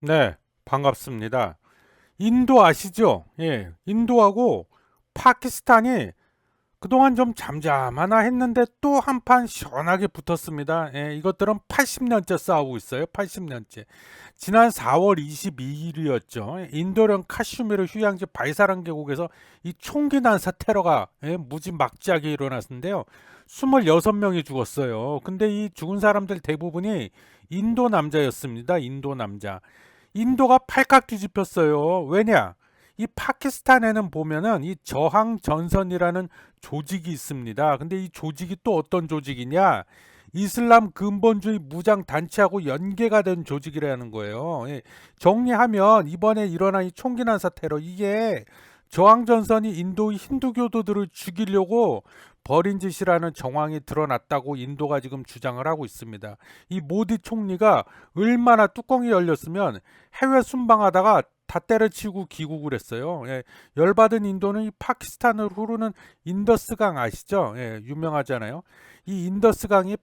네, 반갑습니다. 인도 아시죠? 예, 인도하고 파키스탄이 그동안 좀 잠잠하나 했는데 또 한판 시원하게 붙었습니다. 예, 이것들은 80년째 싸우고 있어요. 80년째. 지난 4월 22일이었죠. 인도령 카슈미르 휴양지 바이사란 계곡에서 이 총기 난사 테러가 무지막지하게 일어났는데요. 26명이 죽었어요. 근데 이 죽은 사람들 대부분이 인도 남자였습니다. 인도 남자. 인도가 팔칵 뒤집혔어요. 왜냐? 이 파키스탄에는 보면은 이 저항 전선이라는 조직이 있습니다. 근데 이 조직이 또 어떤 조직이냐? 이슬람 근본주의 무장 단체하고 연계가 된 조직이라는 거예요. 예, 정리하면 이번에 일어난 이 총기 난사 테러 이게 저항 전선이 인도의 힌두교도들을 죽이려고 벌인 짓이라는 정황이 드러났다고 인도가 지금 주장을 하고 있습니다. 이 모디 총리가 얼마나 뚜껑이 열렸으면 해외 순방하다가 다 때려치고 귀국을 했어요. 예, 열받은 인도는 이 파키스탄을 흐르는 인더스강 아시죠? 예, 유명하잖아요. 이 인더스강이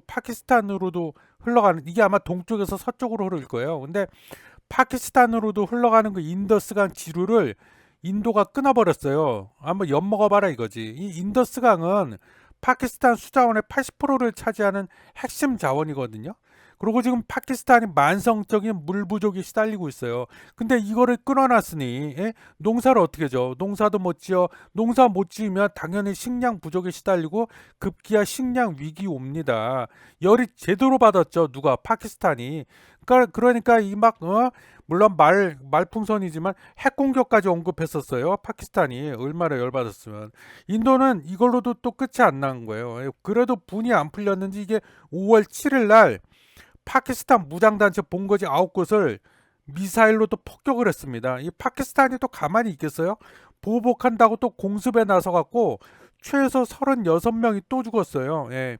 파키스탄으로도 흘러가는 이게 아마 동쪽에서 서쪽으로 흐를 거예요. 근데 파키스탄으로도 흘러가는 그 인더스강 지류를 인도가 끊어버렸어요. 한번 엿먹어봐라 이거지. 이 인더스강은 파키스탄 수자원의 80%를 차지하는 핵심 자원이거든요. 그리고 지금 파키스탄이 만성적인 물 부족이 시달리고 있어요. 근데 이거를 끊어놨으니 농사를 어떻게 져? 농사도 못 지어. 농사 못 지으면 당연히 식량 부족에 시달리고 급기야 식량 위기 옵니다. 열이 제대로 받았죠. 누가? 파키스탄이. 그러니까 이 막 물론 말풍선이지만 핵 공격까지 언급했었어요. 파키스탄이 얼마나 열받았으면. 인도는 이걸로도 또 끝이 안 난 거예요. 그래도 분이 안 풀렸는지 이게 5월 7일 날 파키스탄 무장단체 본거지 9곳을 미사일로 또 폭격을 했습니다. 이 파키스탄이 또 가만히 있겠어요? 보복한다고 또 공습에 나서갖고 최소 36명이 또 죽었어요. 예.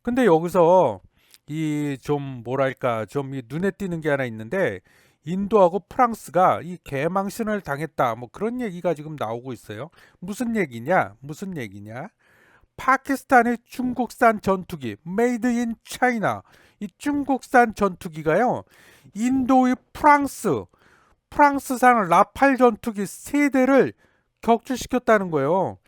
근데 여기서 이 좀 뭐랄까 좀 이 눈에 띄는 게 하나 있는데 인도하고 프랑스가 이 개망신을 당했다 뭐 그런 얘기가 지금 나오고 있어요. 무슨 얘기냐? 무슨 얘기냐? 파키스탄의 중국산 전투기 메이드 인 차이나 이 중국산 전투기가요 인도의 프랑스산 라팔 전투기 세대를 격추시켰다는 거예요.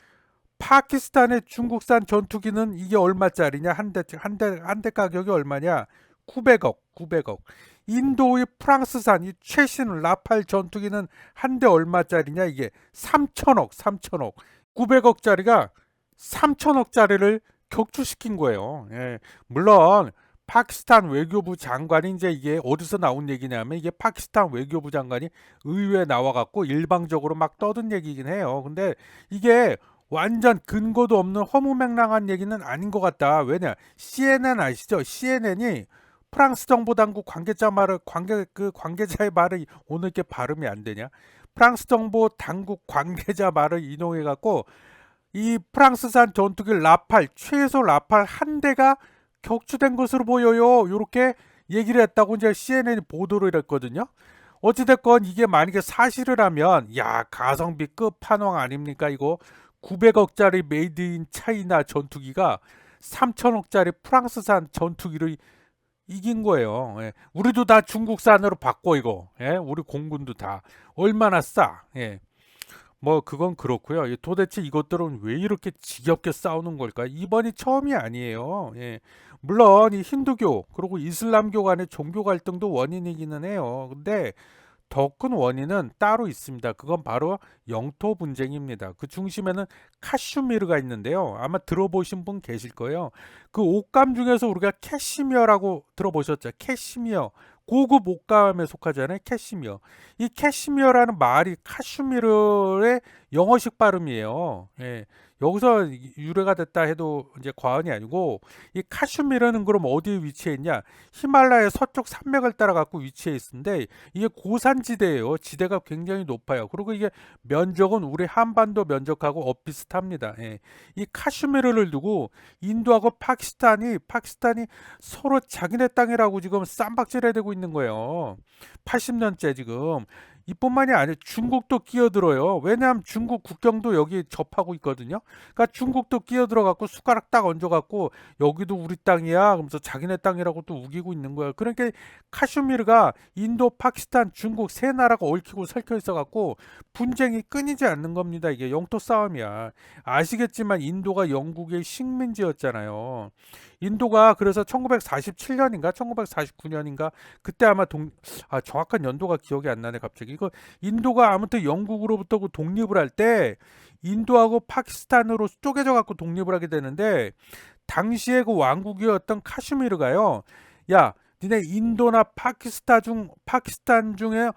파키스탄의 중국산 전투기는 이게 얼마짜리냐? 한 대 가격이 얼마냐? 900억, 900억. 인도의 프랑스산 이 최신 라팔 전투기는 한 대 얼마짜리냐? 이게 3천억, 3천억. 900억짜리가 3천억짜리를 격추시킨 거예요. 예. 물론 파키스탄 외교부 장관이 이제 이게 어디서 나온 얘기냐면 이게 파키스탄 외교부 장관이 의회에 나와갖고 일방적으로 막 떠든 얘기긴 해요. 근데 이게 완전 근거도 없는 허무맹랑한 얘기는 아닌 것 같다. 왜냐? CNN 아시죠? CNN이 프랑스 정보 당국 관계자의 말을 오늘 이렇게 발음이 안 되냐? 프랑스 정보 당국 관계자 말을 인용해 갖고 이 프랑스산 전투기 라팔 최소 라팔 한 대가 격추된 것으로 보여요. 이렇게 얘기를 했다고 이제 CNN이 보도를 했거든요. 어찌됐건 이게 만약에 사실이라면 야 가성비 끝판왕 아닙니까 이거 900억짜리 메이드 인 차이나 전투기가 3천억짜리 프랑스산 전투기를 이긴 거예요. 예. 우리도 다 중국산으로 바꿔 이거. 예. 우리 공군도 다 얼마나 싸. 예. 뭐 그건 그렇고요. 도대체 이것들은 왜 이렇게 지겹게 싸우는 걸까? 이번이 처음이 아니에요. 예. 물론 이 힌두교 그리고 이슬람교 간의 종교 갈등도 원인이기는 해요. 근데 더 큰 원인은 따로 있습니다. 그건 바로 영토 분쟁입니다. 그 중심에는 카슈미르가 있는데요. 아마 들어보신 분 계실 거예요. 그 옷감 중에서 우리가 캐시미어라고 들어보셨죠? 캐시미어. 고급 옷감에 속하잖아요. 캐시미어. 이 캐시미어라는 말이 카슈미르의 영어식 발음이에요. 예. 여기서 유래가 됐다 해도 이제 과언이 아니고 이 카슈미르는 그럼 어디에 위치해 있냐? 히말라야 서쪽 산맥을 따라 갖고 위치해 있는데 이게 고산지대예요. 지대가 굉장히 높아요. 그리고 이게 면적은 우리 한반도 면적하고 엇비슷합니다. 예. 이 카슈미르를 두고 인도하고 파키스탄이 서로 자기네 땅이라고 지금 쌈박질해 대고 있는 거예요. 80년째 지금 이뿐만이 아니에요. 중국도 끼어들어요. 왜냐하면 중국 국경도 여기 접하고 있거든요. 그러니까 중국도 끼어들어갖고 숟가락 딱 얹어갖고 여기도 우리 땅이야. 그러면서 자기네 땅이라고 또 우기고 있는 거예요. 그러니까 카슈미르가 인도, 파키스탄, 중국 세 나라가 얽히고 설켜 있어갖고 분쟁이 끊이지 않는 겁니다. 이게 영토 싸움이야. 아시겠지만 인도가 영국의 식민지였잖아요. 인도가 그래서 1947년인가 1949년인가 그때 아마 정확한 연도가 기억이 안 나네 갑자기. 이거 인도가 아무튼 영국으로부터 그 독립을 할 때 인도하고 파키스탄으로 쪼개져 갖고 독립을 하게 되는데 당시에 그 왕국이었던 카슈미르가요. 야, 니네 인도나 파키스탄 중에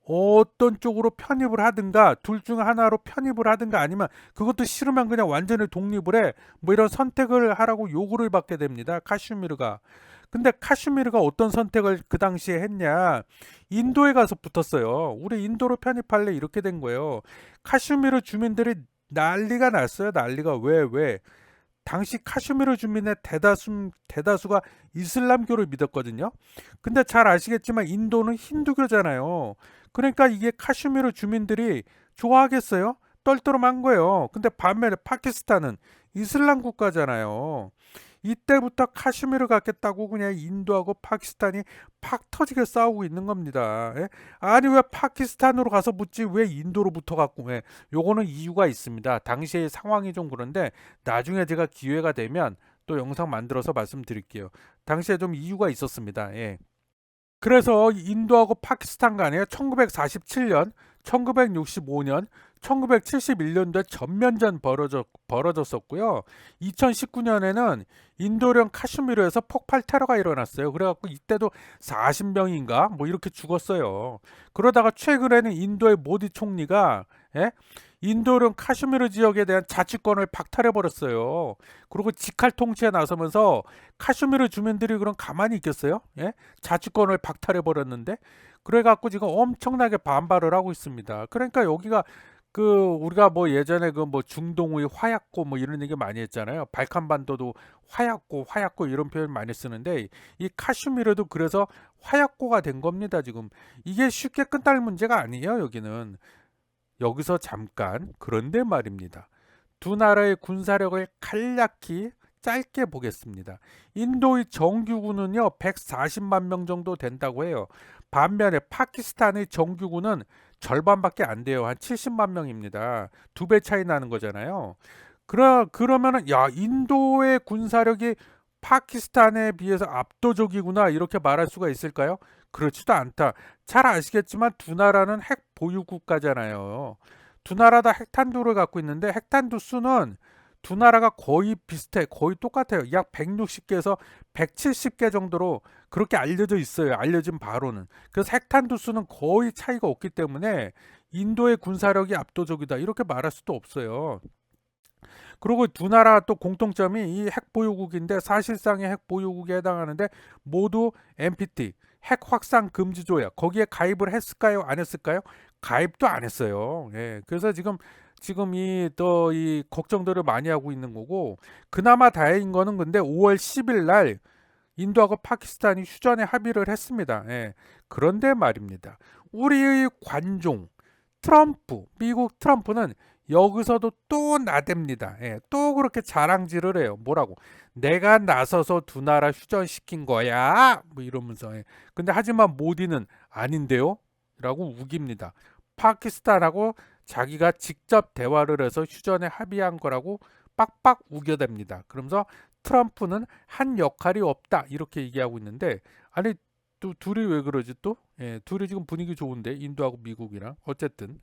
어떤 쪽으로 편입을 하든가 둘 중 하나로 편입을 하든가 아니면 그것도 싫으면 그냥 완전히 독립을 해. 뭐 이런 선택을 하라고 요구를 받게 됩니다. 카슈미르가. 근데 카슈미르가 어떤 선택을 그 당시에 했냐? 인도에 가서 붙었어요. 우리 인도로 편입할래 이렇게 된 거예요. 카슈미르 주민들이 난리가 났어요. 난리가 왜? 당시 카슈미르 주민의 대다수가 이슬람교를 믿었거든요. 근데 잘 아시겠지만 인도는 힌두교잖아요. 그러니까 이게 카슈미르 주민들이 좋아하겠어요? 떨떠름한 거예요. 근데 반면에 파키스탄은 이슬람 국가잖아요. 이때부터 카슈미르 갖겠다고 그냥 인도하고 파키스탄이 팍 터지게 싸우고 있는 겁니다. 예? 아니 왜 파키스탄으로 가서 붙지 왜 인도로 붙어갖고 요거는 이유가 있습니다. 당시의 상황이 좀 그런데 나중에 제가 기회가 되면 또 영상 만들어서 말씀드릴게요. 당시에 좀 이유가 있었습니다. 예. 그래서 인도하고 파키스탄 간에 1947년, 1965년, 1971년도에 전면전 벌어졌었고요. 2019년에는 인도령 카슈미르에서 폭발 테러가 일어났어요. 그래갖고 이때도 40명인가 뭐 이렇게 죽었어요. 그러다가 최근에는 인도의 모디 총리가 인도령 카슈미르 지역에 대한 자치권을 박탈해 버렸어요. 그리고 직할 통치에 나서면서 카슈미르 주민들이 그럼 가만히 있겠어요? 자치권을 박탈해 버렸는데 그래갖고 지금 엄청나게 반발을 하고 있습니다. 그러니까 여기가 그 우리가 뭐 예전에 그 뭐 중동의 화약고 뭐 이런 얘기 많이 했잖아요. 발칸반도도 화약고 이런 표현 많이 쓰는데 이 카슈미르도 그래서 화약고가 된 겁니다. 지금 이게 쉽게 끝날 문제가 아니에요. 여기는 여기서 잠깐 그런데 말입니다. 두 나라의 군사력을 간략히 짧게 보겠습니다. 인도의 정규군은요 140만 명 정도 된다고 해요. 반면에 파키스탄의 정규군은 절반밖에 안 돼요. 한 70만 명입니다. 두 배 차이 나는 거잖아요. 그러면은 야 인도의 군사력이 파키스탄에 비해서 압도적이구나 이렇게 말할 수가 있을까요? 그렇지도 않다. 잘 아시겠지만 두 나라는 핵 보유 국가잖아요. 두 나라 다 핵탄두를 갖고 있는데 핵탄두 수는 두 나라가 거의 비슷해. 거의 똑같아요. 약 160개에서 170개 정도로 그렇게 알려져 있어요. 알려진 바로는. 그래서 핵탄두 수는 거의 차이가 없기 때문에 인도의 군사력이 압도적이다. 이렇게 말할 수도 없어요. 그리고 두 나라 또 공통점이 이 핵보유국인데 사실상의 핵보유국에 해당하는데 모두 NPT, 핵 확산 금지 조약 거기에 가입을 했을까요? 안 했을까요? 가입도 안 했어요. 그래서 지금 이 걱정들을 많이 하고 있는 거고 그나마 다행인 거는 근데 5월 10일 날 인도하고 파키스탄이 휴전에 합의를 했습니다. 그런데 말입니다. 우리의 관종 미국 트럼프는 여기서도 또 나댑니다. 또 그렇게 자랑질을 해요. 뭐라고? 내가 나서서 두 나라 휴전시킨 거야. 뭐 이러면서. 근데 하지만 모디는 아닌데요? 라고 우깁니다. 파키스탄하고 자기가 직접 대화를 해서 휴전에 합의한 거라고 빡빡 우겨댑니다. 그러면서 트럼프는 한 역할이 없다. 이렇게 얘기하고 있는데 아니 또 둘이 왜 그러지 또? 둘이 지금 분위기 좋은데 인도하고 미국이랑 어쨌든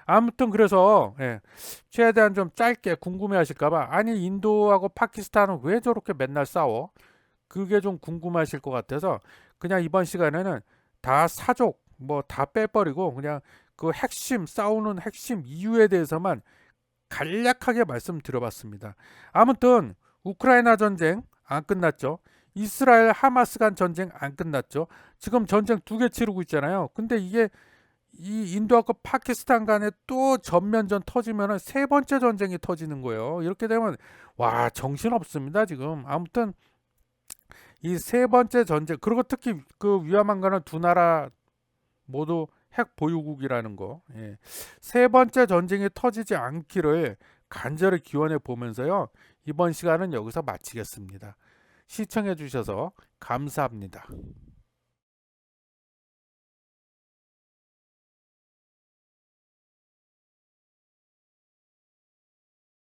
아무튼 그래서 최대한 좀 짧게 궁금해하실까봐 아니 인도하고 파키스탄은 왜 저렇게 맨날 싸워? 그게 좀 궁금하실 것 같아서 그냥 이번 시간에는 다 사족 뭐 다 빼버리고 그냥 그 싸우는 핵심 이유에 대해서만 간략하게 말씀드려봤습니다. 아무튼 우크라이나 전쟁 안 끝났죠. 이스라엘 하마스 간 전쟁 안 끝났죠. 지금 전쟁 두 개 치르고 있잖아요. 근데 이게 이 인도하고 파키스탄 간에 또 전면전 터지면은 세 번째 전쟁이 터지는 거예요. 이렇게 되면 와 정신없습니다 지금. 아무튼 이 세 번째 전쟁 그리고 특히 그 위험한 거는 두 나라 모두 핵 보유국이라는 거. 예. 세 번째 전쟁이 터지지 않기를 간절히 기원해 보면서요. 이번 시간은 여기서 마치겠습니다. 시청해 주셔서 감사합니다.